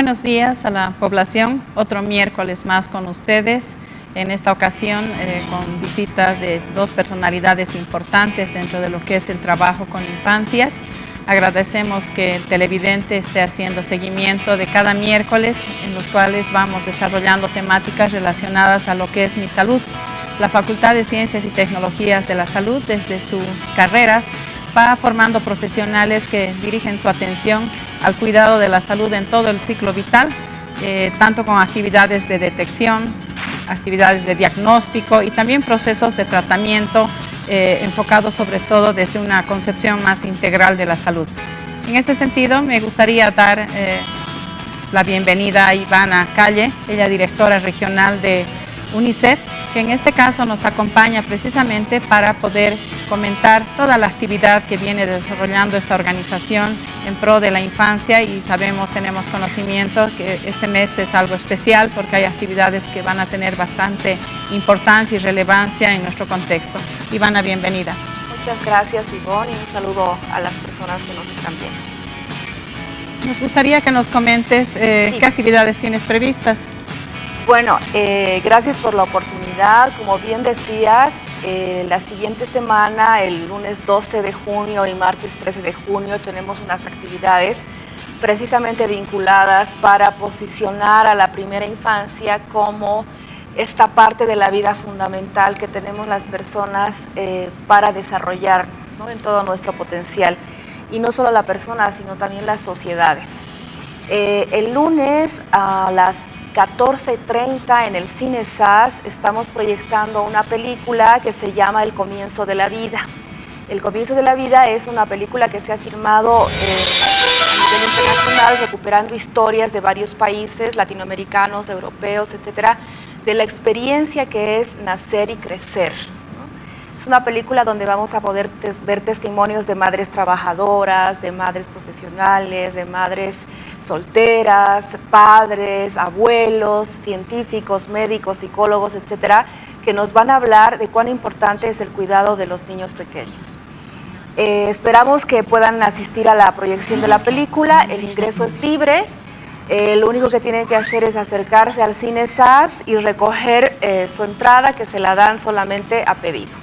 Buenos días a la población, otro miércoles más con ustedes, en esta ocasión con visitas de dos personalidades importantes dentro de lo que es el trabajo con infancias. Agradecemos que el televidente esté haciendo seguimiento de cada miércoles en los cuales vamos desarrollando temáticas relacionadas a lo que es Mi Salud. La Facultad de Ciencias y Tecnologías de la Salud, desde sus carreras, va formando profesionales que dirigen su atención al cuidado de la salud en todo el ciclo vital, tanto con actividades de detección, actividades de diagnóstico y también procesos de tratamiento enfocados sobre todo desde una concepción más integral de la salud. En ese sentido, me gustaría dar la bienvenida a Ivana Calle, ella directora regional de UNICEF, que en este caso nos acompaña precisamente para poder comentar toda la actividad que viene desarrollando esta organización en pro de la infancia, y tenemos conocimiento que este mes es algo especial porque hay actividades que van a tener bastante importancia y relevancia en nuestro contexto. Ivana, bienvenida. Muchas gracias, Ivonne, y un saludo a las personas que nos están viendo. Nos gustaría que nos comentes qué actividades tienes previstas. Bueno, gracias por la oportunidad. Como bien decías, la siguiente semana, el lunes 12 de junio y martes 13 de junio, tenemos unas actividades precisamente vinculadas para posicionar a la primera infancia como esta parte de la vida fundamental que tenemos las personas para desarrollarnos, ¿no?, en todo nuestro potencial. Y no solo la persona, sino también las sociedades. El lunes a las 14:30 en el Cine SAS estamos proyectando una película que se llama El Comienzo de la Vida. El Comienzo de la Vida es una película que se ha filmado a nivel internacional, recuperando historias de varios países latinoamericanos, europeos, etcétera, de la experiencia que es nacer y crecer. Es una película donde vamos a poder ver testimonios de madres trabajadoras, de madres profesionales, de madres solteras, padres, abuelos, científicos, médicos, psicólogos, etcétera, que nos van a hablar de cuán importante es el cuidado de los niños pequeños. Esperamos que puedan asistir a la proyección de la película. El ingreso es libre. Lo único que tienen que hacer es acercarse al Cine SAS y recoger su entrada, que se la dan solamente a pedido.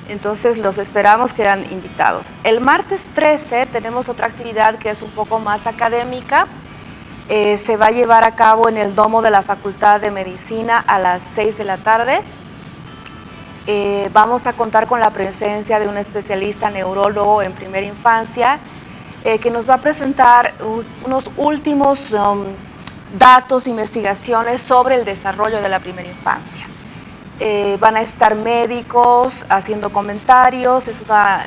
Entonces los esperamos, quedan invitados. El martes 13 tenemos otra actividad que es un poco más académica. Se va a llevar a cabo en el domo de la Facultad de Medicina a las 6 de la tarde. Vamos a contar con la presencia de un especialista neurólogo en primera infancia que nos va a presentar unos últimos datos, investigaciones sobre el desarrollo de la primera infancia. Van a estar médicos haciendo comentarios. Es una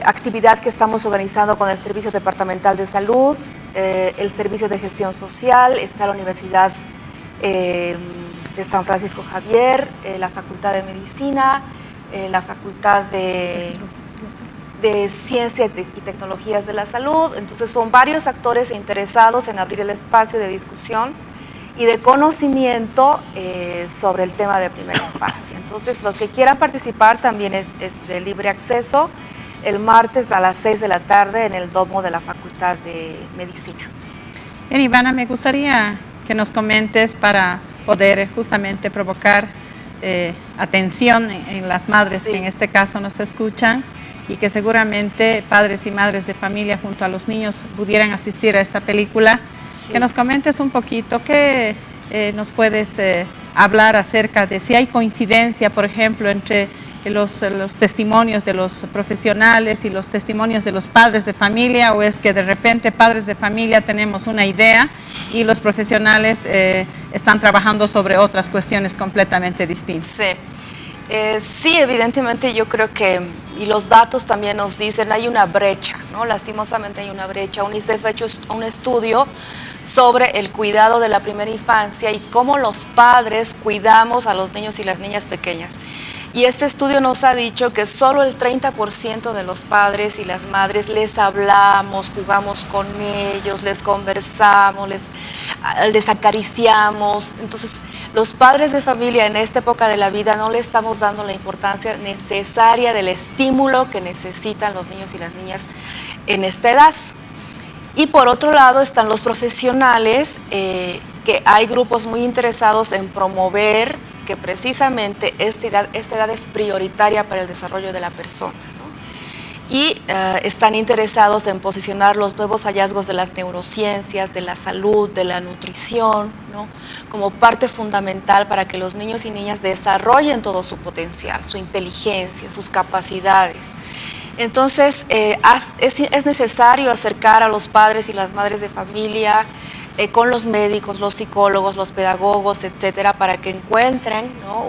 actividad que estamos organizando con el Servicio Departamental de Salud, el Servicio de Gestión Social, está la Universidad de San Francisco Javier, la Facultad de Medicina, la Facultad de Ciencias y Tecnologías de la Salud. Entonces son varios actores interesados en abrir el espacio de discusión y de conocimiento sobre el tema de primera infancia. Entonces, los que quieran participar también es de libre acceso, el martes a las 6 de la tarde en el domo de la Facultad de Medicina. Bien, Ivana, me gustaría que nos comentes para poder justamente provocar atención en las madres que en este caso nos escuchan, y que seguramente padres y madres de familia junto a los niños pudieran asistir a esta película. Sí. Que nos comentes un poquito, ¿qué nos puedes hablar acerca de si hay coincidencia, por ejemplo, entre los testimonios de los profesionales y los testimonios de los padres de familia, o es que de repente padres de familia tenemos una idea y los profesionales están trabajando sobre otras cuestiones completamente distintas? Sí. Sí, evidentemente yo creo que, y los datos también nos dicen, hay una brecha, ¿no? Lastimosamente hay una brecha. UNICEF ha hecho un estudio sobre el cuidado de la primera infancia y cómo los padres cuidamos a los niños y las niñas pequeñas. Y este estudio nos ha dicho que solo el 30% de los padres y las madres les hablamos, jugamos con ellos, les conversamos, les acariciamos. Entonces, los padres de familia en esta época de la vida no le estamos dando la importancia necesaria del estímulo que necesitan los niños y las niñas en esta edad. Y por otro lado están los profesionales, que hay grupos muy interesados en promover que precisamente esta edad es prioritaria para el desarrollo de la persona, ¿no? Y están interesados en posicionar los nuevos hallazgos de las neurociencias, de la salud, de la nutrición, ¿no? Como parte fundamental para que los niños y niñas desarrollen todo su potencial, su inteligencia, sus capacidades. Entonces, es necesario acercar a los padres y las madres de familia con los médicos, los psicólogos, los pedagogos, etcétera, para que encuentren, ¿no?,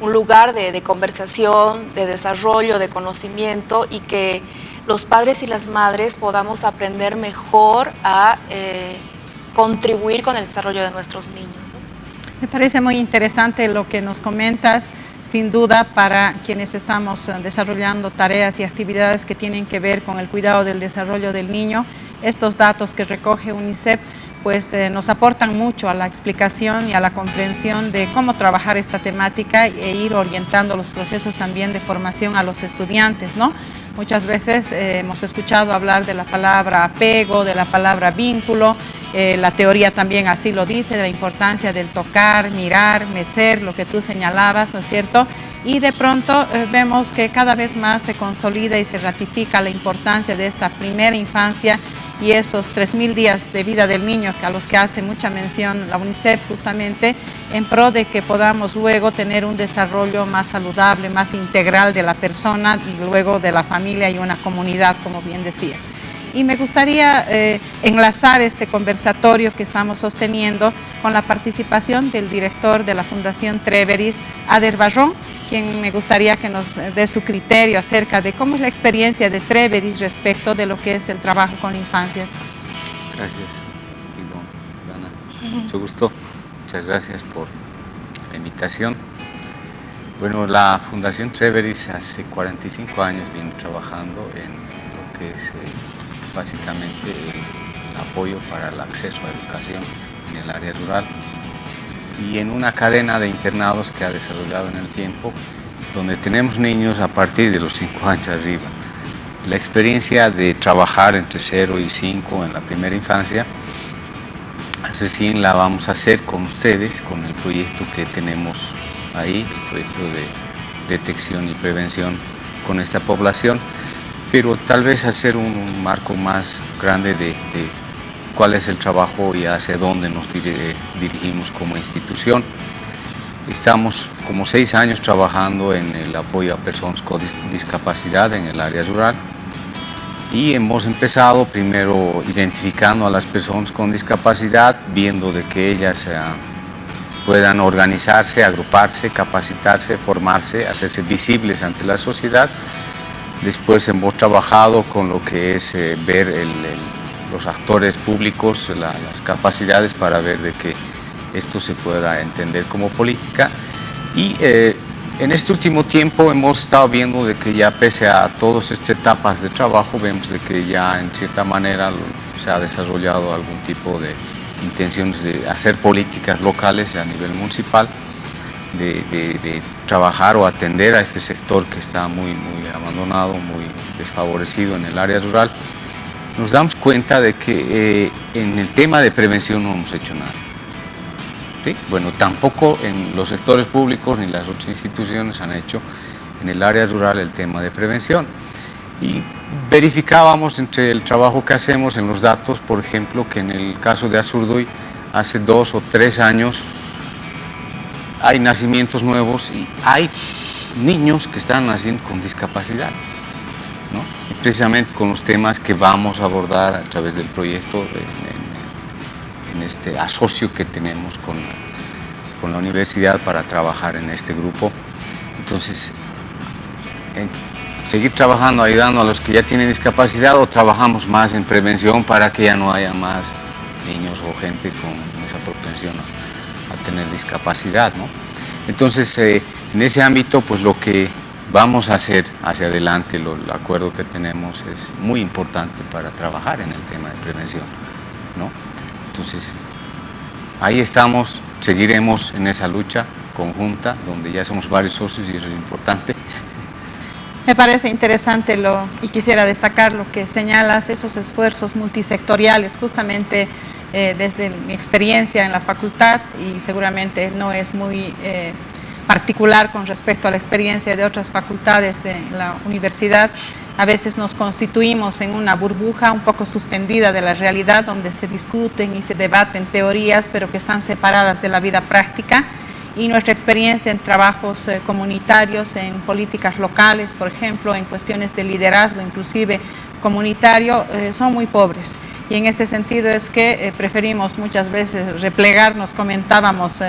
un lugar de conversación, de desarrollo, de conocimiento, y que los padres y las madres podamos aprender mejor a contribuir con el desarrollo de nuestros niños, ¿no? Me parece muy interesante lo que nos comentas. Sin duda, para quienes estamos desarrollando tareas y actividades que tienen que ver con el cuidado del desarrollo del niño, estos datos que recoge UNICEF pues nos aportan mucho a la explicación y a la comprensión de cómo trabajar esta temática e ir orientando los procesos también de formación a los estudiantes, ¿no? Muchas veces hemos escuchado hablar de la palabra apego, de la palabra vínculo, la teoría también así lo dice, de la importancia del tocar, mirar, mecer, lo que tú señalabas, ¿no es cierto? Y de pronto vemos que cada vez más se consolida y se ratifica la importancia de esta primera infancia y esos 3.000 días de vida del niño, a los que hace mucha mención la UNICEF, justamente en pro de que podamos luego tener un desarrollo más saludable, más integral de la persona y luego de la familia y una comunidad, como bien decías. Y me gustaría enlazar este conversatorio que estamos sosteniendo con la participación del director de la Fundación Treveris, Ader Barrón, quien me gustaría que nos dé su criterio acerca de cómo es la experiencia de Treveris respecto de lo que es el trabajo con infancias. Gracias, Ivana. Mucho gusto. Muchas gracias por la invitación. Bueno, la Fundación Treveris hace 45 años viene trabajando en lo que es básicamente el apoyo para el acceso a educación en el área rural y en una cadena de internados que ha desarrollado en el tiempo, donde tenemos niños a partir de los 5 años arriba. La experiencia de trabajar entre 0 y 5 en la primera infancia, recién la vamos a hacer con ustedes, con el proyecto que tenemos ahí, el proyecto de detección y prevención con esta población, pero tal vez hacer un marco más grande de cuál es el trabajo y hacia dónde nos dirigimos como institución. Estamos como 6 años trabajando en el apoyo a personas con discapacidad en el área rural y hemos empezado primero identificando a las personas con discapacidad, viendo de que ellas puedan organizarse, agruparse, capacitarse, formarse, hacerse visibles ante la sociedad. Después hemos trabajado con lo que es ver los actores públicos, las capacidades para ver de que esto se pueda entender como política. Y en este último tiempo hemos estado viendo de que ya pese a todas estas etapas de trabajo, vemos de que ya en cierta manera se ha desarrollado algún tipo de intenciones de hacer políticas locales a nivel municipal, de trabajar o atender a este sector que está muy abandonado, muy desfavorecido en el área rural. Nos damos cuenta de que en el tema de prevención no hemos hecho nada. ¿Sí? Bueno, tampoco en los sectores públicos ni las otras instituciones han hecho en el área rural el tema de prevención. Y verificábamos entre el trabajo que hacemos en los datos, por ejemplo, que en el caso de Azurduy, hace 2 o 3 años, hay nacimientos nuevos y hay niños que están naciendo con discapacidad, ¿no? Y precisamente con los temas que vamos a abordar a través del proyecto en este asocio que tenemos con la universidad para trabajar en este grupo. Entonces, seguir trabajando, ayudando a los que ya tienen discapacidad, o trabajamos más en prevención para que ya no haya más niños o gente con esa propensión a tener discapacidad, ¿no? Entonces, en ese ámbito, pues lo que vamos a hacer hacia adelante, el acuerdo que tenemos es muy importante para trabajar en el tema de prevención, ¿no? Entonces, ahí estamos, seguiremos en esa lucha conjunta, donde ya somos varios socios y eso es importante. Me parece interesante y quisiera destacar lo que señalas, esos esfuerzos multisectoriales, justamente desde mi experiencia en la facultad, y seguramente no es muy particular con respecto a la experiencia de otras facultades en la universidad. A veces nos constituimos en una burbuja un poco suspendida de la realidad, donde se discuten y se debaten teorías, pero que están separadas de la vida práctica. Y nuestra experiencia en trabajos comunitarios, en políticas locales, por ejemplo, en cuestiones de liderazgo, inclusive comunitario, son muy pobres. Y en ese sentido es que preferimos muchas veces replegarnos, comentábamos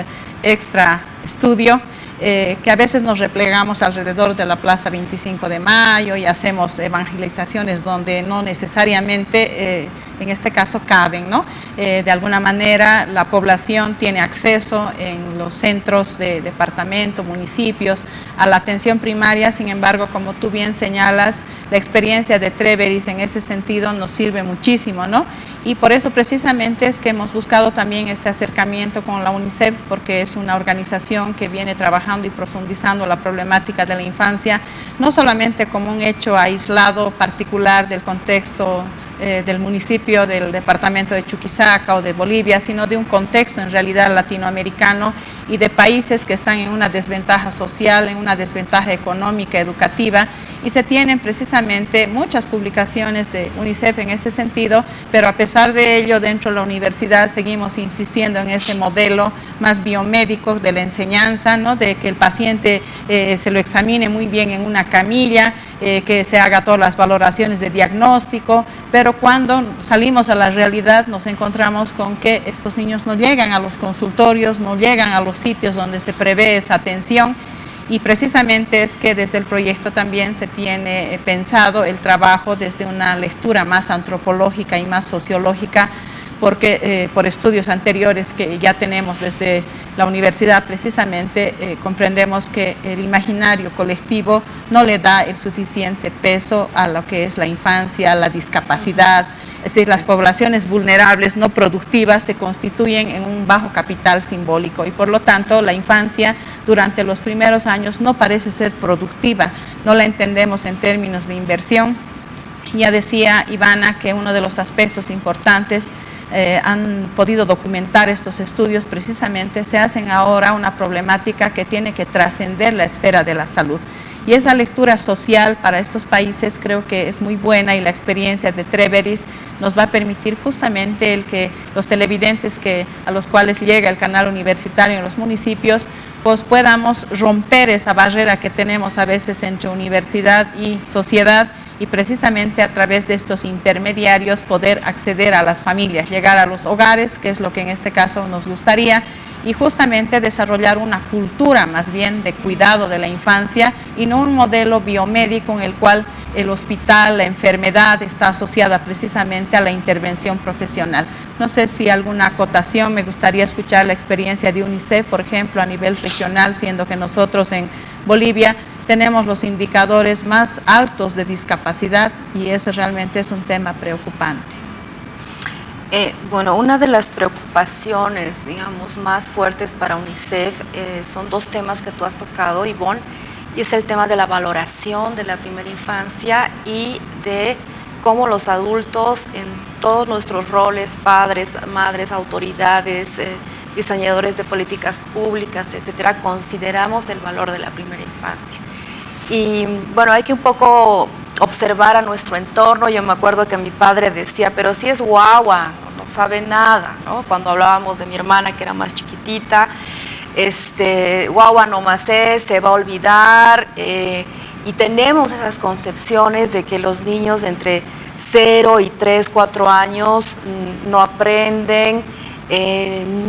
extra estudio, que a veces nos replegamos alrededor de la Plaza 25 de Mayo y hacemos evangelizaciones donde no necesariamente, en este caso, caben, ¿no? De alguna manera la población tiene acceso en los centros de departamento, municipios, a la atención primaria. Sin embargo, como tú bien señalas, la experiencia de Treveris en ese sentido nos sirve muchísimo, ¿no? Y por eso precisamente es que hemos buscado también este acercamiento con la UNICEF, porque es una organización que viene trabajando y profundizando la problemática de la infancia, no solamente como un hecho aislado, particular del contexto del municipio, del departamento de Chuquisaca o de Bolivia, sino de un contexto en realidad latinoamericano y de países que están en una desventaja social, en una desventaja económica, educativa, y se tienen precisamente muchas publicaciones de UNICEF en ese sentido, pero a pesar de ello, dentro de la universidad seguimos insistiendo en ese modelo más biomédico de la enseñanza, ¿no? De que el paciente se lo examine muy bien en una camilla, que se haga todas las valoraciones de diagnóstico, pero cuando salimos a la realidad nos encontramos con que estos niños no llegan a los consultorios, no llegan a los sitios donde se prevé esa atención. Y precisamente es que desde el proyecto también se tiene pensado el trabajo desde una lectura más antropológica y más sociológica, porque por estudios anteriores que ya tenemos desde la universidad precisamente comprendemos que el imaginario colectivo no le da el suficiente peso a lo que es la infancia, la discapacidad. Es decir, las poblaciones vulnerables, no productivas, se constituyen en un bajo capital simbólico y por lo tanto la infancia durante los primeros años no parece ser productiva, no la entendemos en términos de inversión. Ya decía Ivana que uno de los aspectos importantes han podido documentar estos estudios, precisamente se hacen ahora una problemática que tiene que trascender la esfera de la salud. Y esa lectura social para estos países creo que es muy buena y la experiencia de Treveris nos va a permitir justamente el que los televidentes a los cuales llega el canal universitario en los municipios, pues podamos romper esa barrera que tenemos a veces entre universidad y sociedad y precisamente a través de estos intermediarios poder acceder a las familias, llegar a los hogares, que es lo que en este caso nos gustaría, y justamente desarrollar una cultura más bien de cuidado de la infancia y no un modelo biomédico en el cual el hospital, la enfermedad está asociada precisamente a la intervención profesional. No sé si alguna acotación, me gustaría escuchar la experiencia de UNICEF, por ejemplo, a nivel regional, siendo que nosotros en Bolivia tenemos los indicadores más altos de discapacidad y ese realmente es un tema preocupante. Bueno, una de las preocupaciones, digamos, más fuertes para UNICEF son dos temas que tú has tocado, Ivonne, y es el tema de la valoración de la primera infancia y de cómo los adultos en todos nuestros roles, padres, madres, autoridades, diseñadores de políticas públicas, etcétera, consideramos el valor de la primera infancia. Y bueno, hay que un poco observar a nuestro entorno. Yo me acuerdo que mi padre decía, pero si es guagua, no sabe nada, ¿no? Cuando hablábamos de mi hermana que era más chiquitita, guagua nomás se va a olvidar, y tenemos esas concepciones de que los niños entre 0 y 3, 4 años no aprenden,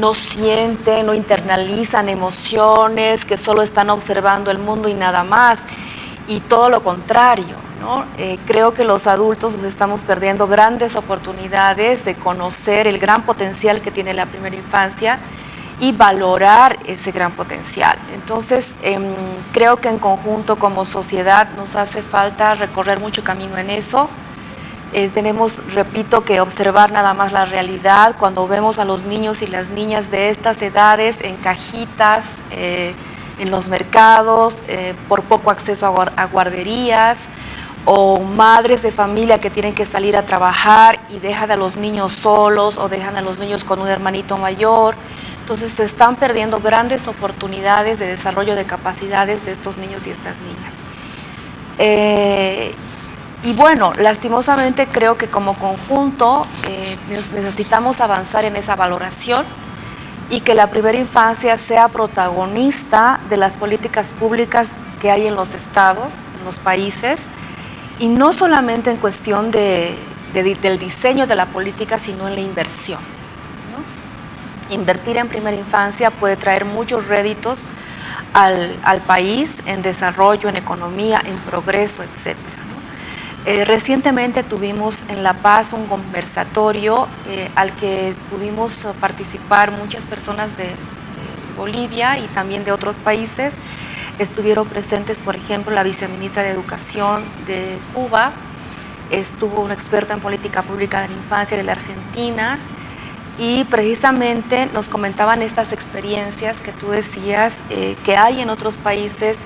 no sienten, no internalizan emociones, que solo están observando el mundo y nada más, y todo lo contrario, ¿no? Creo que los adultos nos estamos perdiendo grandes oportunidades de conocer el gran potencial que tiene la primera infancia y valorar ese gran potencial. Entonces, creo que en conjunto como sociedad nos hace falta recorrer mucho camino en eso. Tenemos, repito, que observar nada más la realidad cuando vemos a los niños y las niñas de estas edades en cajitas, en los mercados, por poco acceso a guarderías, o madres de familia que tienen que salir a trabajar y dejan a los niños solos o dejan a los niños con un hermanito mayor. Entonces se están perdiendo grandes oportunidades de desarrollo de capacidades de estos niños y estas niñas. Y bueno, lastimosamente creo que como conjunto necesitamos avanzar en esa valoración y que la primera infancia sea protagonista de las políticas públicas que hay en los estados, en los países, y no solamente en cuestión del diseño de la política, sino en la inversión, ¿no? Invertir en primera infancia puede traer muchos réditos al país, en desarrollo, en economía, en progreso, etc. Recientemente tuvimos en La Paz un conversatorio al que pudimos participar muchas personas de Bolivia y también de otros países. Estuvieron presentes, por ejemplo, la viceministra de Educación de Cuba, estuvo un experto en política pública de la infancia de la Argentina, y precisamente nos comentaban estas experiencias que tú decías que hay en otros países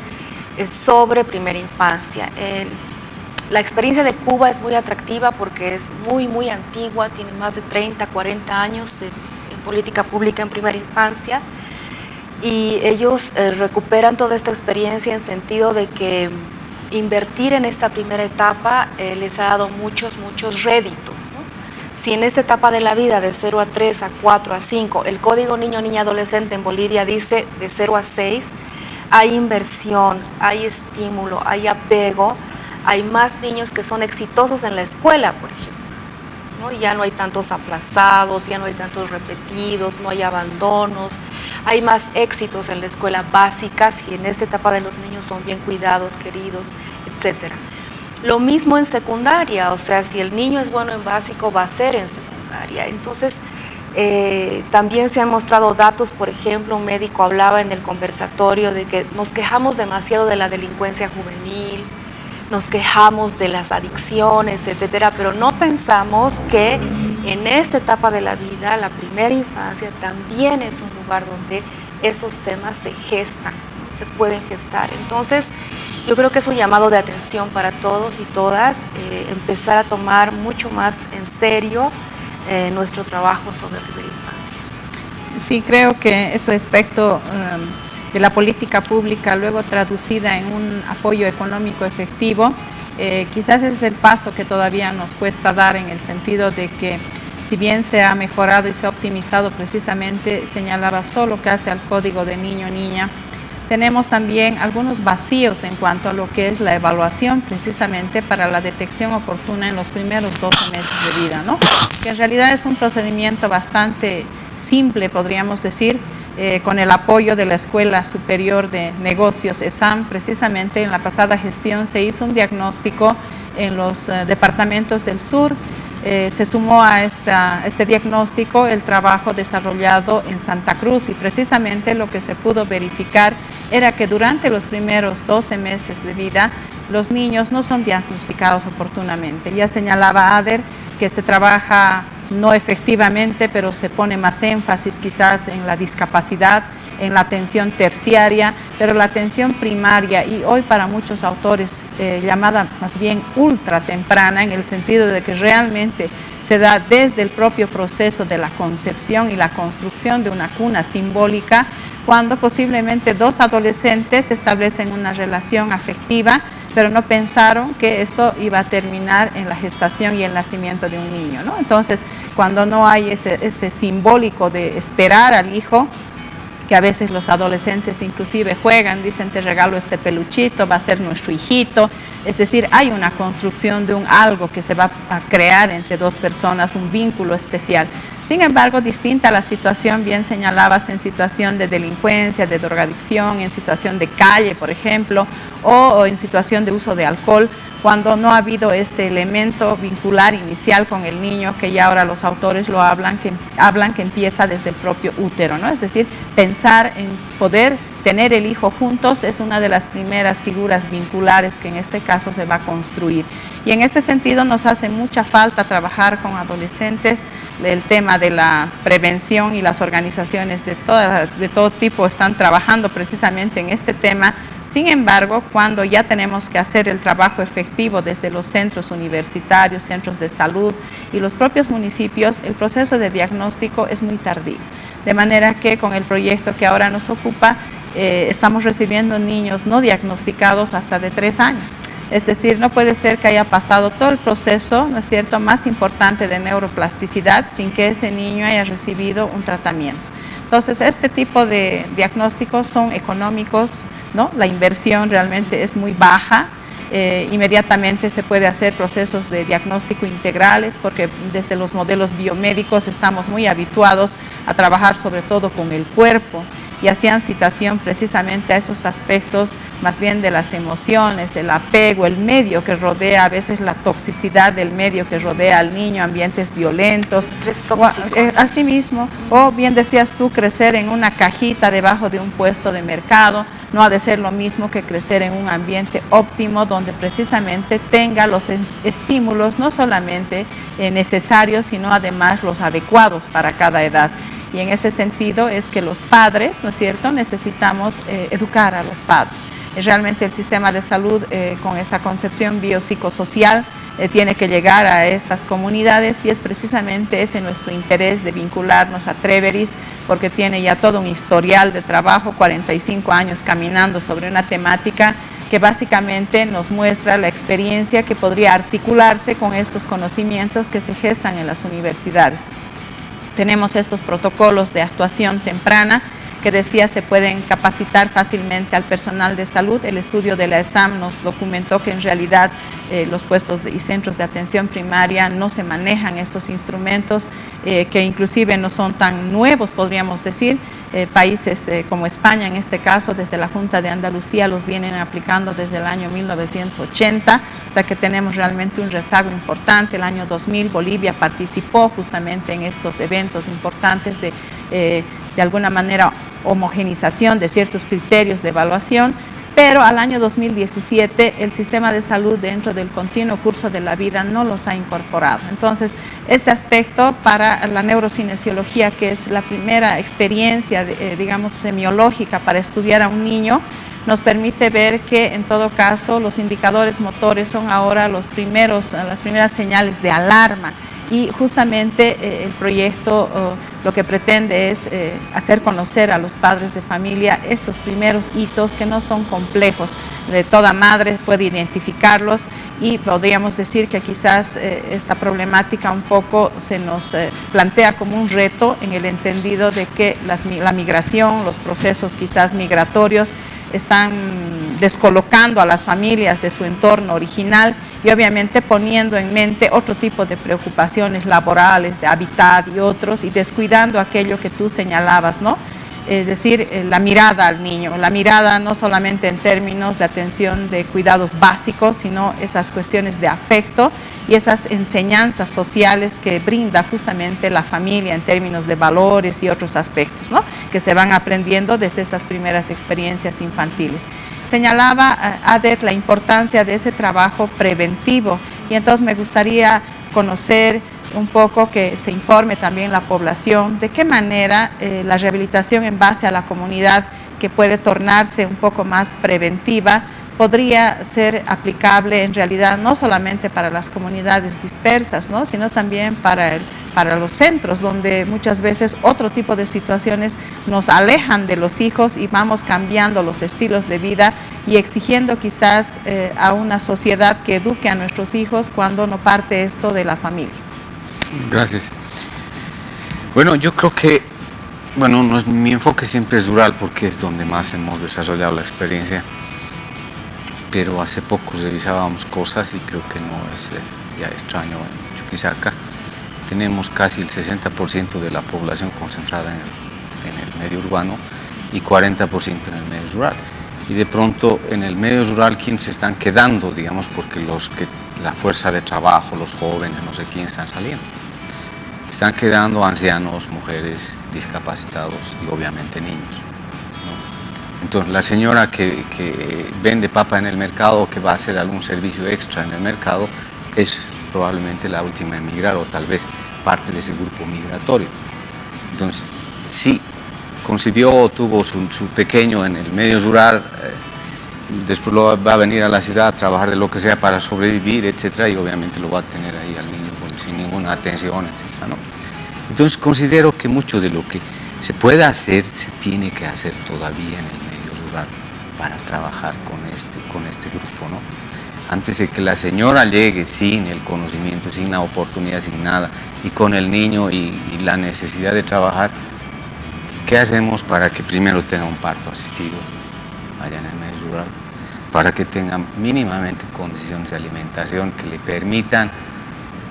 sobre primera infancia. La experiencia de Cuba es muy atractiva porque es muy antigua, tiene más de 30, 40 años en política pública en primera infancia, y ellos recuperan toda esta experiencia en sentido de que invertir en esta primera etapa les ha dado muchos réditos, ¿no? Si en esta etapa de la vida, de 0 a 3, a 4, a 5, el Código Niño, Niña, Adolescente en Bolivia dice de 0 a 6, hay inversión, hay estímulo, hay apego, hay más niños que son exitosos en la escuela, por ejemplo, ¿no? Ya no hay tantos aplazados, ya no hay tantos repetidos, no hay abandonos, hay más éxitos en la escuela básica si en esta etapa de los niños son bien cuidados, queridos, etc. Lo mismo en secundaria, o sea, si el niño es bueno en básico, va a ser en secundaria. Entonces, también se han mostrado datos, por ejemplo, un médico hablaba en el conversatorio de que nos quejamos demasiado de la delincuencia juvenil, nos quejamos de las adicciones, etcétera, pero no pensamos que en esta etapa de la vida, la primera infancia, también es un lugar donde esos temas se gestan, ¿no? Se pueden gestar. Entonces, yo creo que es un llamado de atención para todos y todas, empezar a tomar mucho más en serio nuestro trabajo sobre primera infancia. Sí, creo que ese aspecto de la política pública, luego traducida en un apoyo económico efectivo, quizás ese es el paso que todavía nos cuesta dar, en el sentido de que si bien se ha mejorado y se ha optimizado, precisamente señalaba solo que hace al código de niño-niña, tenemos también algunos vacíos en cuanto a lo que es la evaluación, precisamente para la detección oportuna en los primeros 12 meses de vida, ¿no? Que en realidad es un procedimiento bastante simple, podríamos decir, con el apoyo de la Escuela Superior de Negocios, ESAM. Precisamente en la pasada gestión se hizo un diagnóstico en los departamentos del sur. Se sumó a este diagnóstico el trabajo desarrollado en Santa Cruz, y precisamente lo que se pudo verificar era que durante los primeros 12 meses de vida los niños no son diagnosticados oportunamente. Ya señalaba Ader que se trabaja no efectivamente, pero se pone más énfasis quizás en la discapacidad, en la atención terciaria, pero la atención primaria, y hoy para muchos autores llamada más bien ultra temprana, en el sentido de que realmente se da desde el propio proceso de la concepción y la construcción de una cuna simbólica, cuando posiblemente dos adolescentes establecen una relación afectiva, pero no pensaron que esto iba a terminar en la gestación y el nacimiento de un niño, ¿no? Entonces, cuando no hay ese simbólico de esperar al hijo, que a veces los adolescentes inclusive juegan, dicen te regalo este peluchito, va a ser nuestro hijito, es decir, hay una construcción de un algo que se va a crear entre dos personas, un vínculo especial. Sin embargo, distinta a la situación, bien señalabas, en situación de delincuencia, de drogadicción, en situación de calle, por ejemplo, o en situación de uso de alcohol, cuando no ha habido este elemento vincular inicial con el niño, que ya ahora los autores lo hablan que empieza desde el propio útero, ¿no? Es decir, pensar en poder tener el hijo juntos es una de las primeras figuras vinculares que en este caso se va a construir. Y en ese sentido nos hace mucha falta trabajar con adolescentes. El tema de la prevención y las organizaciones de todo tipo están trabajando precisamente en este tema. Sin embargo, cuando ya tenemos que hacer el trabajo efectivo desde los centros universitarios, centros de salud y los propios municipios, el proceso de diagnóstico es muy tardío. De manera que con el proyecto que ahora nos ocupa, estamos recibiendo niños no diagnosticados hasta de 3 años. Es decir, no puede ser que haya pasado todo el proceso, ¿no es cierto?, más importante de neuroplasticidad sin que ese niño haya recibido un tratamiento. Entonces, este tipo de diagnósticos son económicos, ¿no? La inversión realmente es muy baja. Inmediatamente se puede hacer procesos de diagnóstico integrales porque desde los modelos biomédicos estamos muy habituados a trabajar sobre todo con el cuerpo y hacían citación precisamente a esos aspectos más bien de las emociones, el apego, el medio que rodea, a veces la toxicidad del medio que rodea al niño, ambientes violentos, así mismo, o bien decías tú, crecer en una cajita debajo de un puesto de mercado, no ha de ser lo mismo que crecer en un ambiente óptimo donde precisamente tenga los estímulos no solamente necesarios, sino además los adecuados para cada edad. Y en ese sentido es que los padres, ¿no es cierto?, necesitamos educar a los padres. Realmente el sistema de salud con esa concepción biopsicosocial tiene que llegar a esas comunidades y es precisamente ese nuestro interés de vincularnos a Treveris porque tiene ya todo un historial de trabajo, 45 años caminando sobre una temática que básicamente nos muestra la experiencia que podría articularse con estos conocimientos que se gestan en las universidades. Tenemos estos protocolos de actuación temprana que decía se pueden capacitar fácilmente al personal de salud. El estudio de la ESAM nos documentó que en realidad los puestos y centros de atención primaria no se manejan estos instrumentos, que inclusive no son tan nuevos, podríamos decir. Países como España, en este caso, desde la Junta de Andalucía, los vienen aplicando desde el año 1980, o sea que tenemos realmente un rezago importante. El año 2000 Bolivia participó justamente en estos eventos importantes de alguna manera homogenización de ciertos criterios de evaluación, pero al año 2017 el sistema de salud dentro del continuo curso de la vida no los ha incorporado. Entonces, este aspecto para la neurocinesiología, que es la primera experiencia, digamos, semiológica para estudiar a un niño, nos permite ver que en todo caso los indicadores motores son ahora las primeras señales de alarma. Y justamente el proyecto lo que pretende es hacer conocer a los padres de familia estos primeros hitos que no son complejos. Toda madre puede identificarlos y podríamos decir que quizás esta problemática un poco se nos plantea como un reto en el entendido de que la migración, los procesos quizás migratorios están descolocando a las familias de su entorno original y obviamente poniendo en mente otro tipo de preocupaciones laborales, de hábitat y otros, y descuidando aquello que tú señalabas, ¿no? Es decir, la mirada al niño, la mirada no solamente en términos de atención de cuidados básicos, sino esas cuestiones de afecto y esas enseñanzas sociales que brinda justamente la familia en términos de valores y otros aspectos, ¿no?, que se van aprendiendo desde esas primeras experiencias infantiles. Señalaba Ader la importancia de ese trabajo preventivo y entonces me gustaría conocer un poco, que se informe también la población de qué manera la rehabilitación en base a la comunidad, que puede tornarse un poco más preventiva, podría ser aplicable en realidad no solamente para las comunidades dispersas, ¿no?, sino también para los centros, donde muchas veces otro tipo de situaciones nos alejan de los hijos y vamos cambiando los estilos de vida y exigiendo quizás a una sociedad que eduque a nuestros hijos cuando no parte esto de la familia. Gracias. Bueno, yo creo que, mi enfoque siempre es rural porque es donde más hemos desarrollado la experiencia, pero hace poco revisábamos cosas y creo que no es ya extraño. En Chuquisaca tenemos casi el 60% de la población concentrada en el medio urbano y 40% en el medio rural. Y de pronto en el medio rural, ¿quiénes se están quedando? Digamos, porque la fuerza de trabajo, los jóvenes, no sé quién están saliendo. Están quedando ancianos, mujeres, discapacitados y obviamente niños, ¿no? Entonces la señora que vende papa en el mercado o que va a hacer algún servicio extra en el mercado es probablemente la última en migrar o tal vez parte de ese grupo migratorio. Entonces, sí, concibió o tuvo su pequeño en el medio rural, después va a venir a la ciudad a trabajar de lo que sea para sobrevivir, etcétera, y obviamente lo va a tener ahí al niño sin ninguna atención, etcétera, ¿no? Entonces considero que mucho de lo que se puede hacer, se tiene que hacer todavía en el medio rural para trabajar con este grupo, ¿no? Antes de que la señora llegue sin el conocimiento, sin la oportunidad, sin nada, y con el niño y la necesidad de trabajar, ¿qué hacemos para que primero tenga un parto asistido allá en el medio rural? Para que tenga mínimamente condiciones de alimentación que le permitan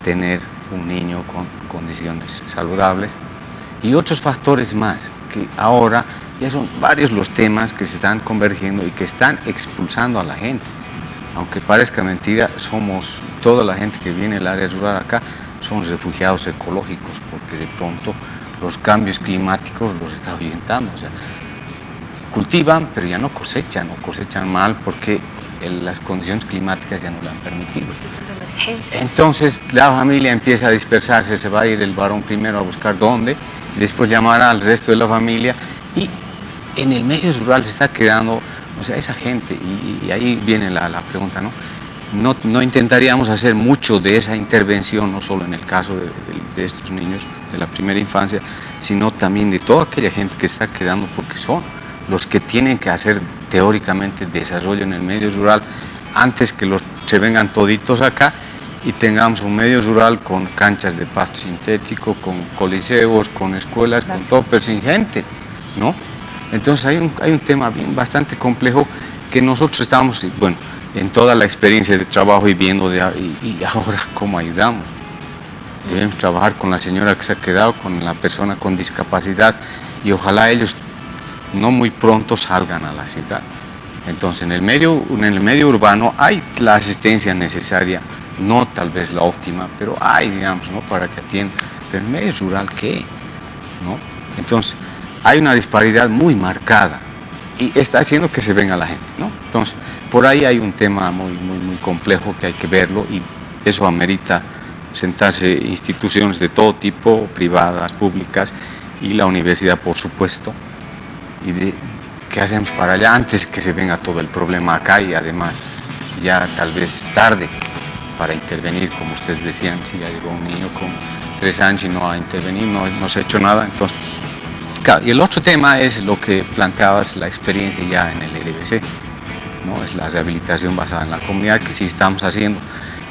tener un niño con condiciones saludables y otros factores más, que ahora ya son varios los temas que se están convergiendo y que están expulsando a la gente. Aunque parezca mentira, somos, toda la gente que viene del área rural acá, son refugiados ecológicos, porque de pronto los cambios climáticos los está ahuyentando. O sea, cultivan, pero ya no cosechan mal porque las condiciones climáticas ya no lo han permitido. Entonces la familia empieza a dispersarse, se va a ir el varón primero a buscar dónde, después llamará al resto de la familia y en el medio rural se está quedando, o sea, esa gente, y ahí viene la pregunta, ¿no? No intentaríamos hacer mucho de esa intervención, no solo en el caso de estos niños de la primera infancia, sino también de toda aquella gente que está quedando, porque son los que tienen que hacer teóricamente desarrollo en el medio rural antes que se vengan toditos acá y tengamos un medio rural con canchas de pasto sintético, con coliseos, con escuelas, con todo, pero sin gente, ¿no? Entonces hay un tema bastante complejo que nosotros estamos, bueno, en toda la experiencia de trabajo y viendo y ahora cómo ayudamos. Debemos trabajar con la señora que se ha quedado, con la persona con discapacidad y ojalá ellos no muy pronto salgan a la ciudad. Entonces en el medio urbano hay la asistencia necesaria, no tal vez la óptima, pero hay, digamos, ¿no? Para que atiendan. Pero en el medio rural, ¿qué? ¿No? Entonces hay una disparidad muy marcada y está haciendo que se venga la gente, ¿no? Entonces por ahí hay un tema muy complejo que hay que verlo y eso amerita sentarse instituciones de todo tipo, privadas, públicas y la universidad, por supuesto, y qué hacemos para allá antes que se venga todo el problema acá y además ya tal vez tarde para intervenir, como ustedes decían, si ya llegó un niño con 3 años y no ha intervenido, no se ha hecho nada. Entonces, claro, y el otro tema es lo que planteabas, la experiencia ya en el EDBC, ¿no? Es la rehabilitación basada en la comunidad que sí estamos haciendo,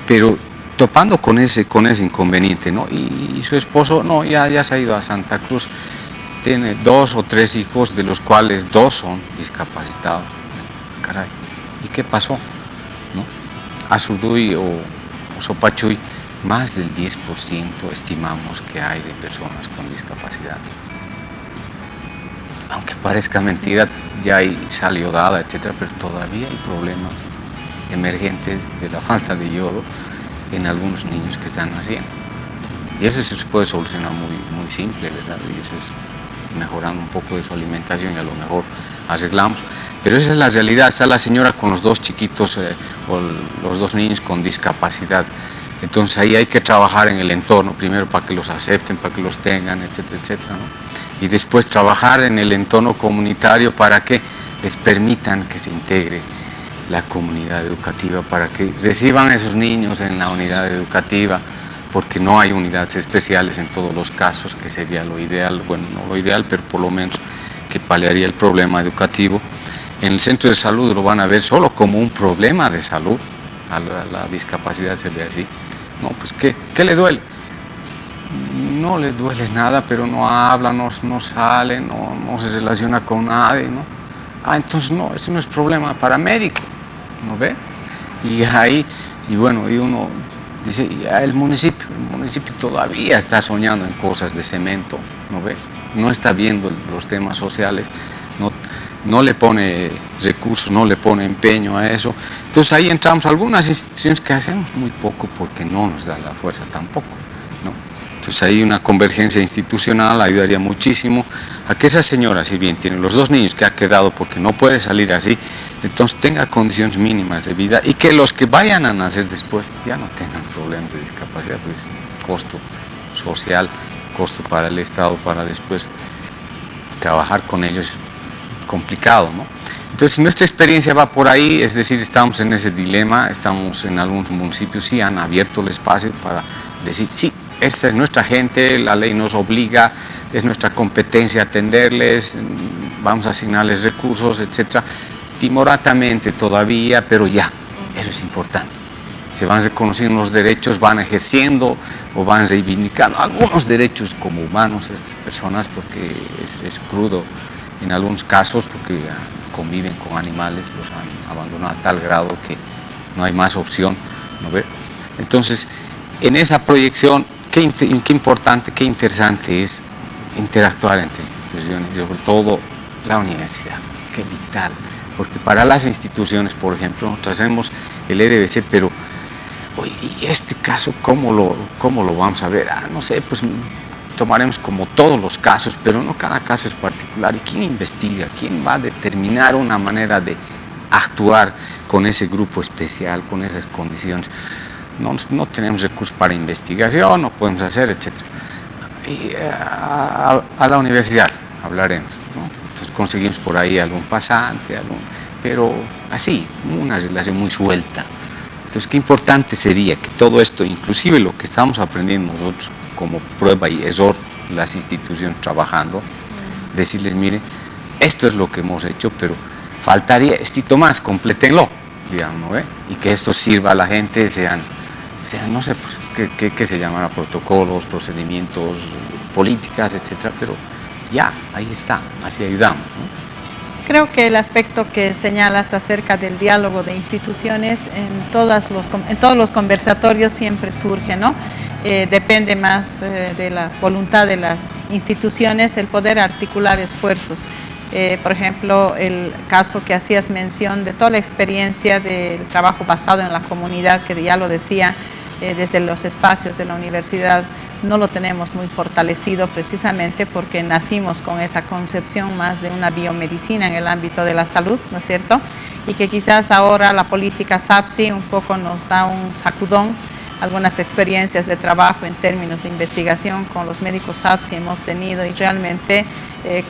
pero topando con ese inconveniente, ¿no? Y su esposo ya se ha ido a Santa Cruz, tiene 2 o 3 hijos, de los cuales 2 son discapacitados. Caray, ¿y qué pasó? ¿No? Azurduy o Sopachuy, más del 10% estimamos que hay de personas con discapacidad. Aunque parezca mentira, ya salió dada, etcétera, pero todavía hay problemas emergentes de la falta de yodo en algunos niños que están naciendo. Y eso se puede solucionar muy simple, ¿verdad? Y eso es mejorando un poco de su alimentación y a lo mejor arreglamos. Pero esa es la realidad. Está la señora con los 2 chiquitos o los 2 niños con discapacidad. Entonces ahí hay que trabajar en el entorno, primero para que los acepten, para que los tengan, etcétera, etcétera, ¿no? Y después trabajar en el entorno comunitario para que les permitan que se integre la comunidad educativa, para que reciban a esos niños en la unidad educativa, porque no hay unidades especiales en todos los casos, que sería lo ideal, bueno, no lo ideal, pero por lo menos que paliaría el problema educativo. En el centro de salud lo van a ver solo como un problema de salud, a la discapacidad se ve así. No, pues ¿qué le duele? No le duele nada, pero no habla, no sale, no se relaciona con nadie, ¿no? Entonces no, eso no es problema paramédico, ¿no ve? Y ahí, y bueno, y uno dice, el municipio todavía está soñando en cosas de cemento, ¿no ve? No está viendo los temas sociales, no le pone recursos, no le pone empeño a eso. Entonces ahí entramos algunas instituciones que hacemos muy poco porque no nos da la fuerza tampoco, ¿no? Entonces ahí una convergencia institucional ayudaría muchísimo a que esa señora, si bien tiene los 2 niños que ha quedado porque no puede salir así, entonces tenga condiciones mínimas de vida y que los que vayan a nacer después ya no tengan problemas de discapacidad, pues costo social, costo para el Estado, para después trabajar con ellos es complicado, ¿no? Entonces nuestra experiencia va por ahí, es decir, estamos en ese dilema, estamos en algunos municipios, sí han abierto el espacio para decir, sí, esta es nuestra gente, la ley nos obliga, es nuestra competencia atenderles, vamos a asignarles recursos, etcétera, timoratamente todavía, pero ya, eso es importante. Se van reconociendo los derechos, van ejerciendo o van reivindicando algunos derechos como humanos estas personas, porque es crudo en algunos casos, porque conviven con animales, los han abandonado a tal grado que no hay más opción, ¿no ve? Entonces, en esa proyección, qué importante, qué interesante es interactuar entre instituciones, y sobre todo la universidad, qué vital, porque para las instituciones, por ejemplo, nosotros hacemos el EDBC, pero oye, ¿y este caso cómo lo vamos a ver? No sé, pues tomaremos como todos los casos, pero no cada caso es particular. ¿Y quién investiga? ¿Quién va a determinar una manera de actuar con ese grupo especial, con esas condiciones? No tenemos recursos para investigación, no podemos hacer, etc. Y a la universidad hablaremos, ¿no? Entonces conseguimos por ahí algún pasante, pero así, una relación muy suelta. Entonces, qué importante sería que todo esto, inclusive lo que estamos aprendiendo nosotros como prueba y error, las instituciones trabajando, decirles, miren, esto es lo que hemos hecho, pero faltaría estito más, complétenlo, digamos, ¿no? Y que esto sirva a la gente, sean no sé, pues, que se llaman protocolos, procedimientos, políticas, etcétera, pero ya, ahí está, así ayudamos, ¿no? Creo que el aspecto que señalas acerca del diálogo de instituciones en todos los conversatorios siempre surge, ¿no? Depende más de la voluntad de las instituciones el poder articular esfuerzos. Por ejemplo, el caso que hacías mención de toda la experiencia del trabajo basado en la comunidad, que ya lo decía, desde los espacios de la universidad no lo tenemos muy fortalecido precisamente porque nacimos con esa concepción más de una biomedicina en el ámbito de la salud, ¿no es cierto? Y que quizás ahora la política SAPSI un poco nos da un sacudón. Algunas experiencias de trabajo en términos de investigación con los médicos SAPSI hemos tenido y realmente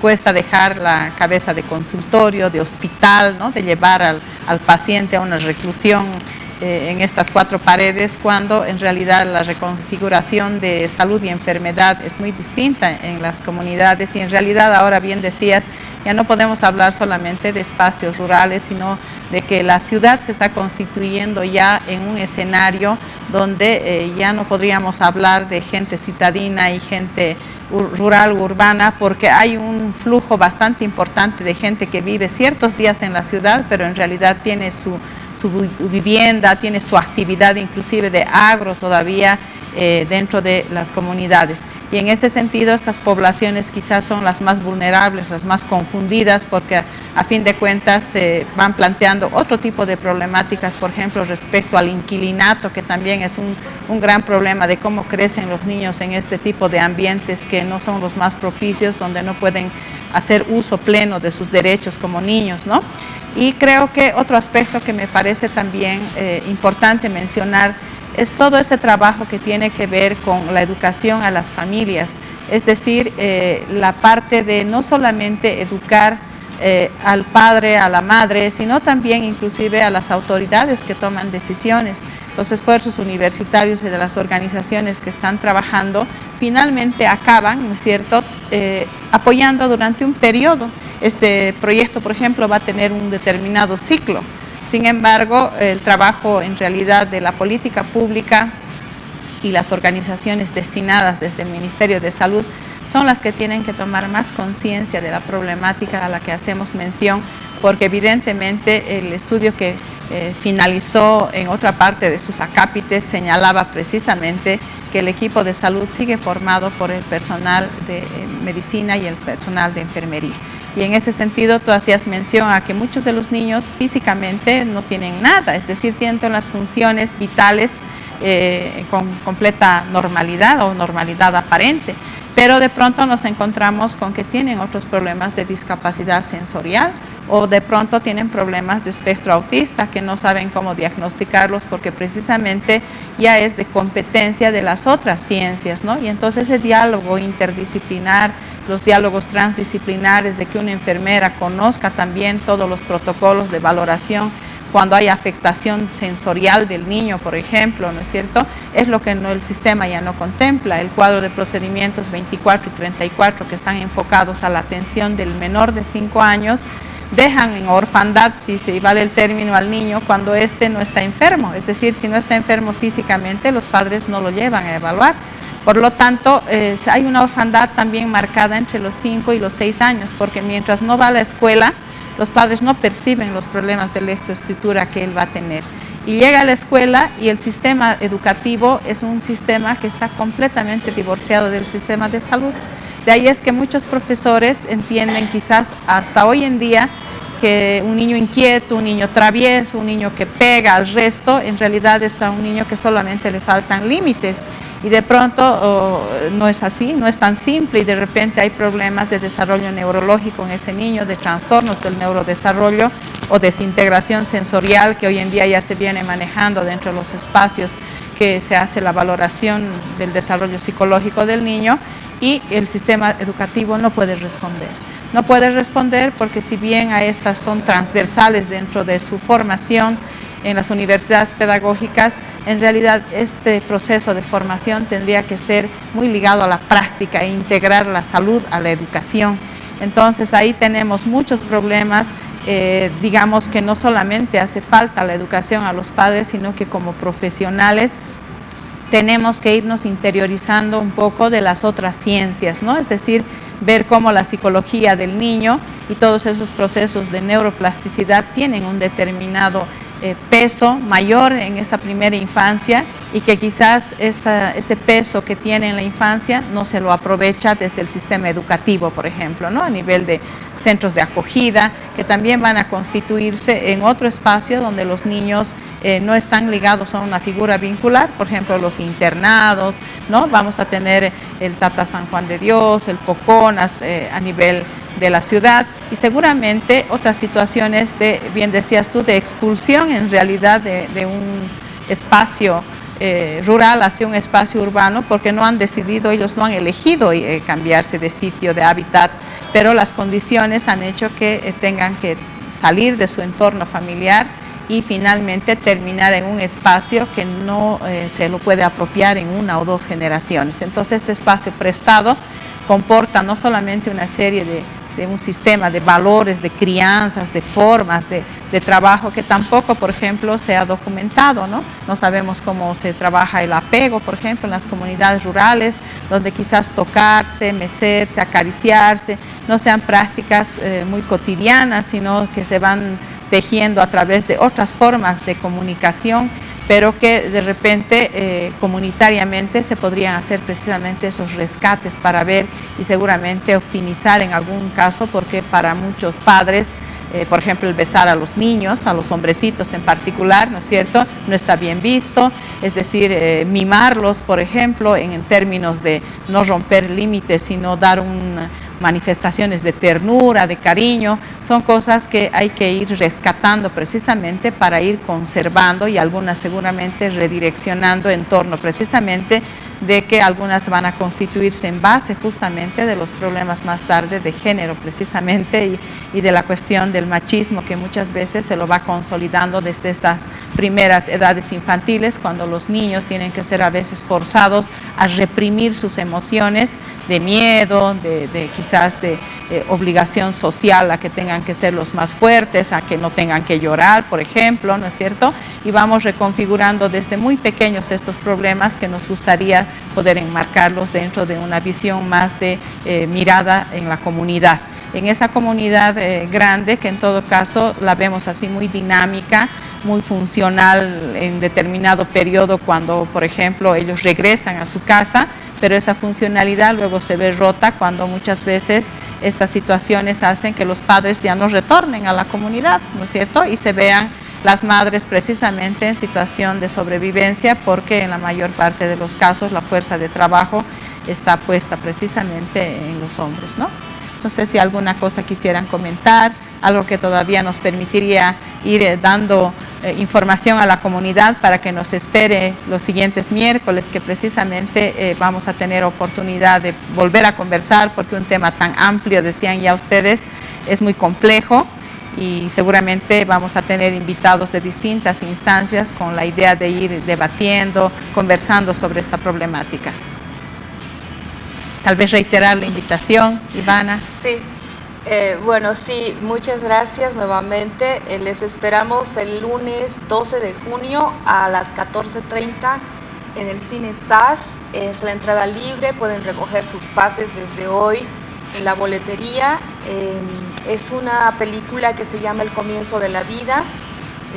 cuesta dejar la cabeza de consultorio, de hospital, ¿no? De llevar al paciente a una reclusión en estas 4 paredes, cuando en realidad la reconfiguración de salud y enfermedad es muy distinta en las comunidades y en realidad ahora bien decías, ya no podemos hablar solamente de espacios rurales, sino de que la ciudad se está constituyendo ya en un escenario donde ya no podríamos hablar de gente citadina y gente rural o urbana, porque hay un flujo bastante importante de gente que vive ciertos días en la ciudad, pero en realidad tiene su vivienda, tiene su actividad inclusive de agro todavía dentro de las comunidades. Y en ese sentido estas poblaciones quizás son las más vulnerables, las más confundidas, porque a fin de cuentas se van planteando otro tipo de problemáticas, por ejemplo respecto al inquilinato, que también es un gran problema de cómo crecen los niños en este tipo de ambientes que no son los más propicios, donde no pueden hacer uso pleno de sus derechos como niños, ¿no? Y creo que otro aspecto que me parece también importante mencionar es todo ese trabajo que tiene que ver con la educación a las familias, es decir, la parte de no solamente educar al padre, a la madre, sino también inclusive a las autoridades que toman decisiones. Los esfuerzos universitarios y de las organizaciones que están trabajando finalmente acaban, ¿no es cierto?, apoyando durante un periodo. Este proyecto, por ejemplo, va a tener un determinado ciclo. Sin embargo, el trabajo en realidad de la política pública y las organizaciones destinadas desde el Ministerio de Salud son las que tienen que tomar más conciencia de la problemática a la que hacemos mención, porque evidentemente el estudio que finalizó en otra parte de sus acápites señalaba precisamente que el equipo de salud sigue formado por el personal de medicina y el personal de enfermería. Y en ese sentido tú hacías mención a que muchos de los niños físicamente no tienen nada, es decir, tienen todas las funciones vitales con completa normalidad o normalidad aparente, pero de pronto nos encontramos con que tienen otros problemas de discapacidad sensorial o de pronto tienen problemas de espectro autista que no saben cómo diagnosticarlos porque precisamente ya es de competencia de las otras ciencias, ¿no? Y entonces ese diálogo interdisciplinar, los diálogos transdisciplinares, de que una enfermera conozca también todos los protocolos de valoración cuando hay afectación sensorial del niño, por ejemplo, ¿no es cierto? Es lo que el sistema ya no contempla. El cuadro de procedimientos 24 y 34 que están enfocados a la atención del menor de 5 años, dejan en orfandad, si se vale el término, al niño cuando éste no está enfermo. Es decir, si no está enfermo físicamente, los padres no lo llevan a evaluar. Por lo tanto, hay una orfandad también marcada entre los 5 y los 6 años, porque mientras no va a la escuela, los padres no perciben los problemas de lectoescritura que él va a tener. Y llega a la escuela y el sistema educativo es un sistema que está completamente divorciado del sistema de salud. De ahí es que muchos profesores entienden quizás hasta hoy en día que un niño inquieto, un niño travieso, un niño que pega al resto, en realidad es a un niño que solamente le faltan límites. Y de pronto no es así, no es tan simple y de repente hay problemas de desarrollo neurológico en ese niño, de trastornos del neurodesarrollo o desintegración sensorial que hoy en día ya se viene manejando dentro de los espacios que se hace la valoración del desarrollo psicológico del niño y el sistema educativo no puede responder. No puede responder porque si bien a estas son transversales dentro de su formación en las universidades pedagógicas, en realidad este proceso de formación tendría que ser muy ligado a la práctica e integrar la salud a la educación. Entonces ahí tenemos muchos problemas, digamos que no solamente hace falta la educación a los padres, sino que como profesionales tenemos que irnos interiorizando un poco de las otras ciencias, ¿no? Es decir, ver cómo la psicología del niño y todos esos procesos de neuroplasticidad tienen un determinado peso mayor en esta primera infancia y que quizás ese peso que tiene en la infancia no se lo aprovecha desde el sistema educativo, por ejemplo, ¿no? A nivel de centros de acogida, que también van a constituirse en otro espacio donde los niños no están ligados a una figura vincular, por ejemplo, los internados, ¿no? Vamos a tener el Tata San Juan de Dios, el Coconas a nivel de la ciudad y seguramente otras situaciones de, bien decías tú, de expulsión en realidad de un espacio rural hacia un espacio urbano porque no han decidido, ellos no han elegido cambiarse de sitio, de hábitat, pero las condiciones han hecho que tengan que salir de su entorno familiar y finalmente terminar en un espacio que no se lo puede apropiar en una o dos generaciones. Entonces este espacio prestado comporta no solamente una serie de un sistema de valores, de crianzas, de formas de trabajo que tampoco, por ejemplo, se ha documentado, ¿no? No sabemos cómo se trabaja el apego, por ejemplo, en las comunidades rurales, donde quizás tocarse, mecerse, acariciarse, no sean prácticas muy cotidianas, sino que se van tejiendo a través de otras formas de comunicación, pero que de repente comunitariamente se podrían hacer precisamente esos rescates para ver y seguramente optimizar en algún caso, porque para muchos padres, por ejemplo, el besar a los niños, a los hombrecitos en particular, ¿no es cierto?, no está bien visto, es decir, mimarlos, por ejemplo, en términos de no romper límites, sino dar manifestaciones de ternura, de cariño, son cosas que hay que ir rescatando precisamente para ir conservando y algunas seguramente redireccionando en torno precisamente de que algunas van a constituirse en base justamente de los problemas más tarde de género precisamente y de la cuestión del machismo que muchas veces se lo va consolidando desde estas primeras edades infantiles cuando los niños tienen que ser a veces forzados a reprimir sus emociones de miedo, de quizás de obligación social a que tengan que ser los más fuertes, a que no tengan que llorar, por ejemplo, ¿no es cierto? Y vamos reconfigurando desde muy pequeños estos problemas que nos gustaría poder enmarcarlos dentro de una visión más de mirada en la comunidad. En esa comunidad grande, que en todo caso la vemos así muy dinámica, muy funcional en determinado periodo cuando, por ejemplo, ellos regresan a su casa, pero esa funcionalidad luego se ve rota cuando muchas veces estas situaciones hacen que los padres ya no retornen a la comunidad, ¿no es cierto? Y se vean las madres precisamente en situación de sobrevivencia, porque en la mayor parte de los casos la fuerza de trabajo está puesta precisamente en los hombres, ¿no? No sé si alguna cosa quisieran comentar, algo que todavía nos permitiría ir dando información a la comunidad para que nos espere los siguientes miércoles, que precisamente vamos a tener oportunidad de volver a conversar, porque un tema tan amplio, decían ya ustedes, es muy complejo, y seguramente vamos a tener invitados de distintas instancias con la idea de ir debatiendo, conversando sobre esta problemática. Tal vez reiterar la invitación, Ivana. Sí, bueno, sí, muchas gracias nuevamente. Les esperamos el lunes 12 de junio a las 14:30 en el Cine SAS. Es la entrada libre, pueden recoger sus pases desde hoy en la boletería. Es una película que se llama El comienzo de la vida,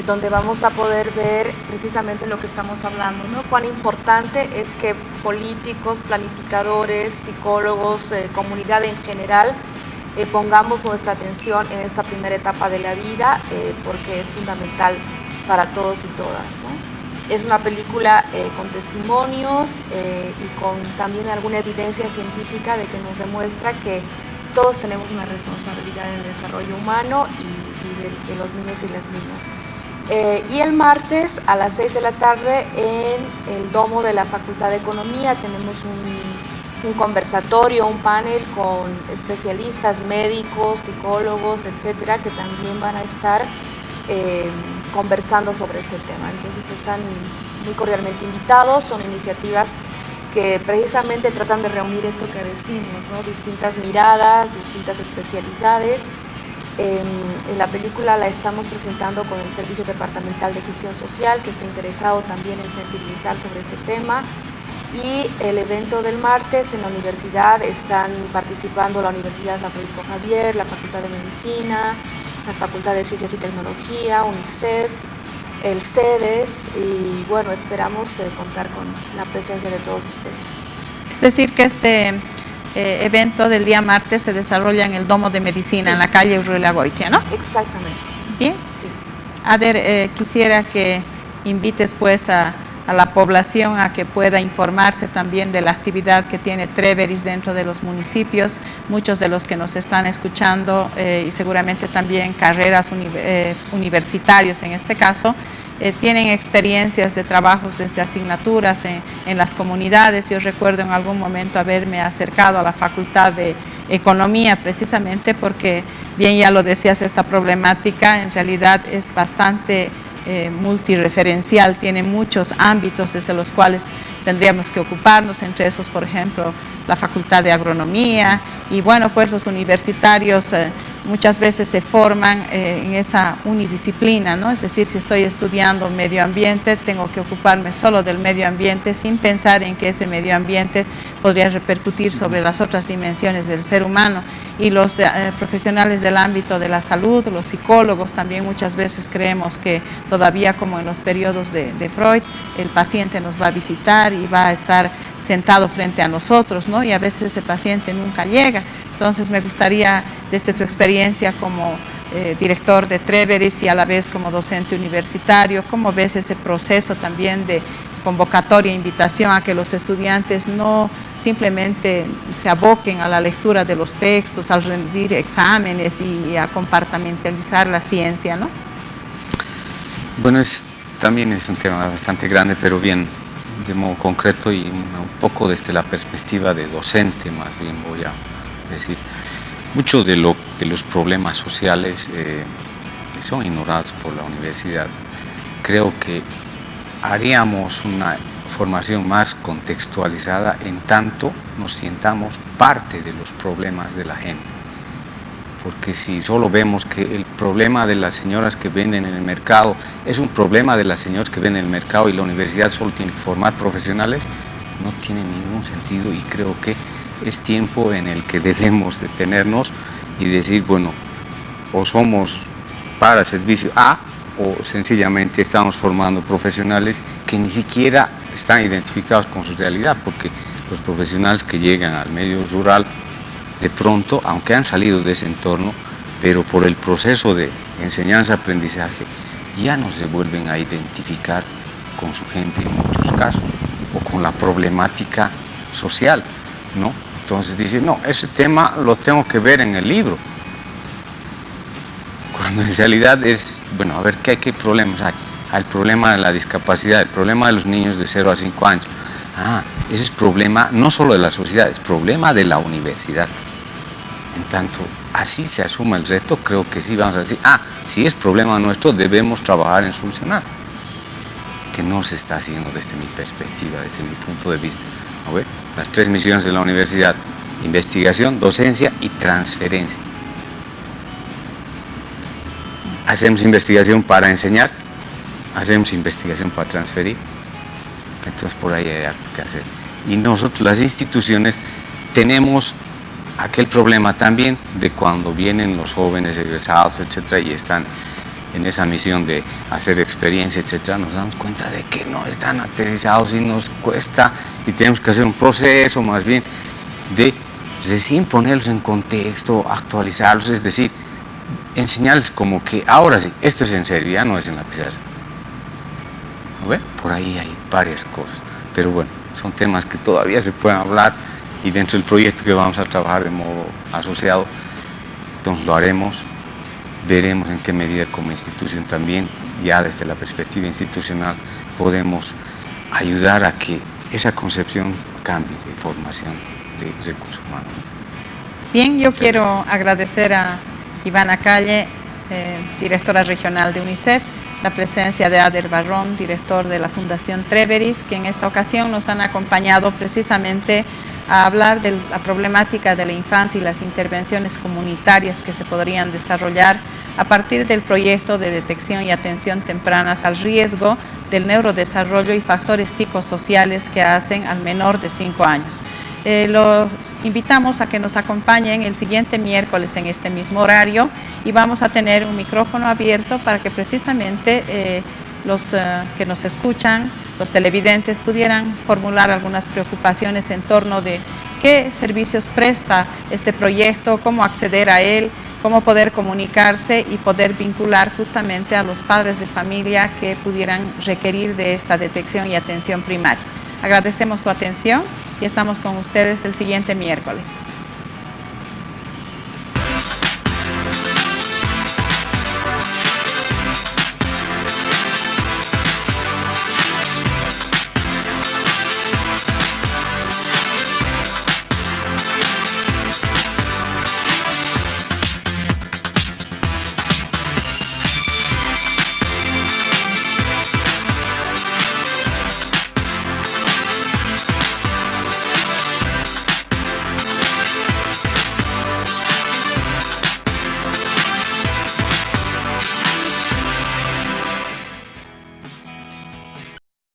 donde vamos a poder ver precisamente lo que estamos hablando, ¿no? Cuán importante es que políticos, planificadores, psicólogos, comunidad en general, pongamos nuestra atención en esta primera etapa de la vida, porque es fundamental para todos y todas, ¿no? Es una película con testimonios y con también alguna evidencia científica de que nos demuestra que todos tenemos una responsabilidad en el desarrollo humano y de los niños y las niñas. Y el martes a las 6 de la tarde en el domo de la Facultad de Economía tenemos un conversatorio, un panel con especialistas, médicos, psicólogos, etcétera, que también van a estar conversando sobre este tema. Entonces están muy cordialmente invitados, son iniciativas que precisamente tratan de reunir esto que decimos, ¿no? Distintas miradas, distintas especialidades. En la película la estamos presentando con el Servicio Departamental de Gestión Social, que está interesado también en sensibilizar sobre este tema. Y el evento del martes en la universidad están participando la Universidad San Francisco Javier, la Facultad de Medicina, la Facultad de Ciencias y Tecnología, UNICEF, el CEDES, y bueno, esperamos contar con la presencia de todos ustedes. Es decir, que este evento del día martes se desarrolla en el Domo de Medicina, sí, en la calle Urriola-Goitia, ¿no? Exactamente. Bien. Sí. Ader, quisiera que invites pues a la población a que pueda informarse también de la actividad que tiene Treveris dentro de los municipios. Muchos de los que nos están escuchando y seguramente también carreras universitarios en este caso, tienen experiencias de trabajos desde asignaturas en las comunidades. Yo recuerdo en algún momento haberme acercado a la Facultad de Economía precisamente porque, bien ya lo decías, esta problemática en realidad es bastante multireferencial, tiene muchos ámbitos desde los cuales tendríamos que ocuparnos, entre esos, por ejemplo, la Facultad de Agronomía, y bueno, pues los universitarios muchas veces se forman en esa unidisciplina, ¿no? Es decir, si estoy estudiando medio ambiente, tengo que ocuparme solo del medio ambiente sin pensar en que ese medio ambiente podría repercutir sobre las otras dimensiones del ser humano. Y los profesionales del ámbito de la salud, los psicólogos, también muchas veces creemos que todavía, como en los periodos de Freud, el paciente nos va a visitar y va a estar sentado frente a nosotros, ¿no? Y a veces ese paciente nunca llega. Entonces me gustaría, desde tu experiencia como director de Treveris y a la vez como docente universitario, ¿cómo ves ese proceso también de convocatoria e invitación a que los estudiantes no simplemente se aboquen a la lectura de los textos, al rendir exámenes y a compartimentalizar la ciencia, ¿no? Bueno, también es un tema bastante grande, pero bien de modo concreto y un poco desde la perspectiva de docente, más bien voy a decir. Muchos de los problemas sociales son ignorados por la universidad. Creo que haríamos una formación más contextualizada en tanto nos sientamos parte de los problemas de la gente. Porque si solo vemos que el problema de las señoras que venden en el mercado es un problema de las señoras que venden en el mercado y la universidad solo tiene que formar profesionales, no tiene ningún sentido, y creo que es tiempo en el que debemos detenernos y decir, bueno, o somos para servicio A o sencillamente estamos formando profesionales que ni siquiera están identificados con su realidad, porque los profesionales que llegan al medio rural de pronto, aunque han salido de ese entorno, pero por el proceso de enseñanza-aprendizaje, ya no se vuelven a identificar con su gente en muchos casos, o con la problemática social, ¿no? Entonces dicen, no, ese tema lo tengo que ver en el libro, cuando en realidad es, bueno, a ver, ¿qué problemas hay? El problema de la discapacidad, el problema de los niños de 0 a 5 años. Ese es problema no solo de la sociedad, es problema de la universidad. En tanto, así se asuma el reto, creo que sí vamos a decir, si es problema nuestro, debemos trabajar en solucionar. Que no se está haciendo desde mi perspectiva, desde mi punto de vista. ¿No ve? Las 3 misiones de la universidad: investigación, docencia y transferencia. Hacemos investigación para enseñar, hacemos investigación para transferir, entonces por ahí hay harto que hacer. Y nosotros, las instituciones, tenemos aquel problema también de cuando vienen los jóvenes egresados, etcétera, y están en esa misión de hacer experiencia, etcétera, nos damos cuenta de que no están aterrizados y nos cuesta, y tenemos que hacer un proceso más bien de recién ponerlos en contexto, actualizarlos, es decir, enseñarles como que ahora sí, esto es en serio, ya no es en la pizarra. ¿No ve? Por ahí hay varias cosas, pero bueno, son temas que todavía se pueden hablar, y dentro del proyecto que vamos a trabajar de modo asociado, entonces lo haremos, veremos en qué medida como institución también, ya desde la perspectiva institucional, podemos ayudar a que esa concepción cambie de formación de recursos humanos. Bien, yo quiero agradecer a Ivana Calle, directora regional de UNICEF, la presencia de Ader Barrón, director de la Fundación Treveris, que en esta ocasión nos han acompañado precisamente a hablar de la problemática de la infancia y las intervenciones comunitarias que se podrían desarrollar a partir del proyecto de detección y atención tempranas al riesgo del neurodesarrollo y factores psicosociales que hacen al menor de 5 años. Los invitamos a que nos acompañen el siguiente miércoles en este mismo horario, y vamos a tener un micrófono abierto para que precisamente los que nos escuchan, los televidentes, pudieran formular algunas preocupaciones en torno de qué servicios presta este proyecto, cómo acceder a él, cómo poder comunicarse y poder vincular justamente a los padres de familia que pudieran requerir de esta detección y atención primaria. Agradecemos su atención y estamos con ustedes el siguiente miércoles.